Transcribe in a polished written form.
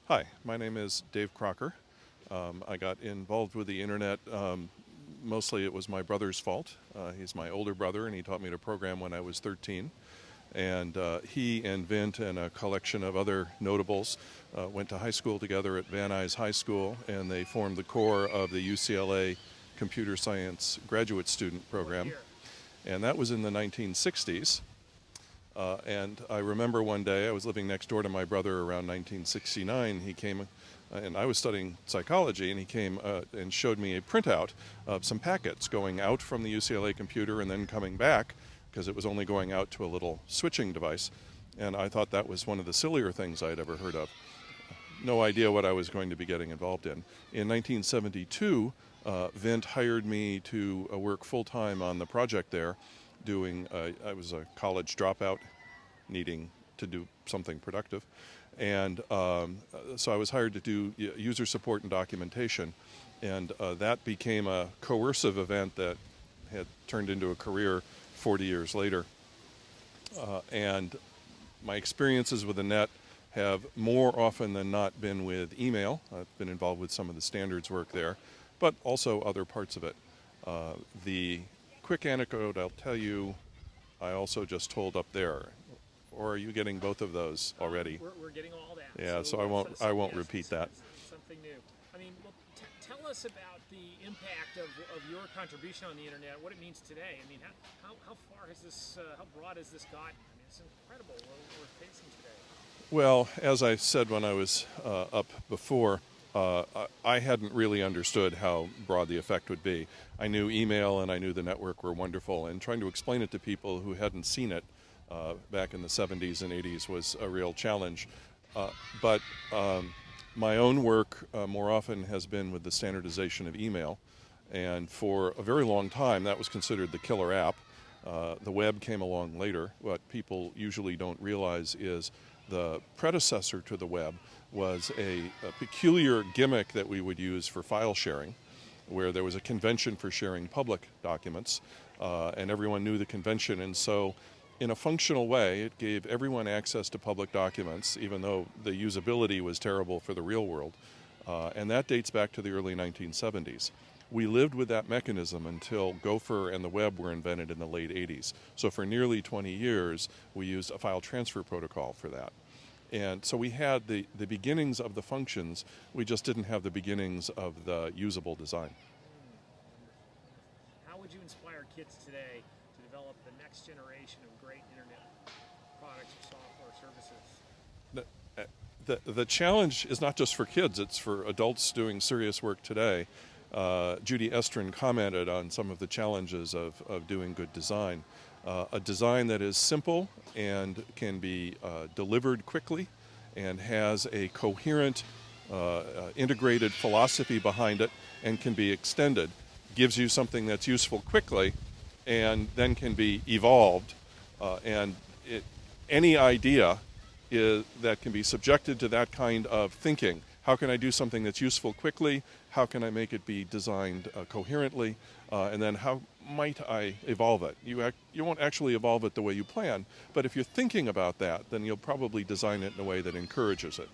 Hi, my name is Dave Crocker. I got involved with the internet. Mostly it was my brother's fault. He's my older brother, and he taught me to program when I was 13. And he and Vint and a collection of other notables went to high school together at Van Nuys High School, and they formed the core of the UCLA Computer Science graduate student program. And that was in the 1960s. And I remember one day, I was living next door to my brother around 1969. He came, and I was studying psychology, and he came and showed me a printout of some packets going out from the UCLA computer and then coming back, because it was only going out to a little switching device. And I thought that was one of the sillier things I'd ever heard of. No idea what I was going to be getting involved in. In 1972, Vint hired me to work full-time on the project there, I was a college dropout needing to do something productive. And so I was hired to do user support and documentation. And that became a coercive event that had turned into a career 40 years later. And my experiences with the net have more often than not been with email. I've been involved with some of the standards work there, but also other parts of it. The quick anecdote I'll tell you, I also just told up there. Or are you getting both of those already? We're getting all that. Yeah, so I won't repeat that. Something new. I mean, well, tell us about the impact of your contribution on the internet, what it means today. I mean, how far has this, how broad has this gotten? I mean, it's incredible what we're facing today. Well, as I said when I was up before, I hadn't really understood how broad the effect would be. I knew email and I knew the network were wonderful, and trying to explain it to people who hadn't seen it back in the 70s and 80s was a real challenge. But my own work more often has been with the standardization of email, and for a very long time that was considered the killer app. The web came along later. What people usually don't realize is the predecessor to the web was a peculiar gimmick that we would use for file sharing, where there was a convention for sharing public documents, and everyone knew the convention. And so in a functional way, it gave everyone access to public documents, even though the usability was terrible for the real world. And that dates back to the early 1970s. We lived with that mechanism until Gopher and the web were invented in the late 80s. So for nearly 20 years, we used a file transfer protocol for that. And so we had the beginnings of the functions, we just didn't have the beginnings of the usable design. How would you inspire kids today to develop the next generation of great internet products or software services? The challenge is not just for kids, it's for adults doing serious work today. Judy Estrin commented on some of the challenges of doing good design. A design that is simple and can be delivered quickly and has a coherent, integrated philosophy behind it and can be extended, gives you something that's useful quickly and then can be evolved. Any idea that can be subjected to that kind of thinking. How can I do something that's useful quickly? How can I make it be designed coherently? And then how might I evolve it? You won't actually evolve it the way you plan, but if you're thinking about that, then you'll probably design it in a way that encourages it.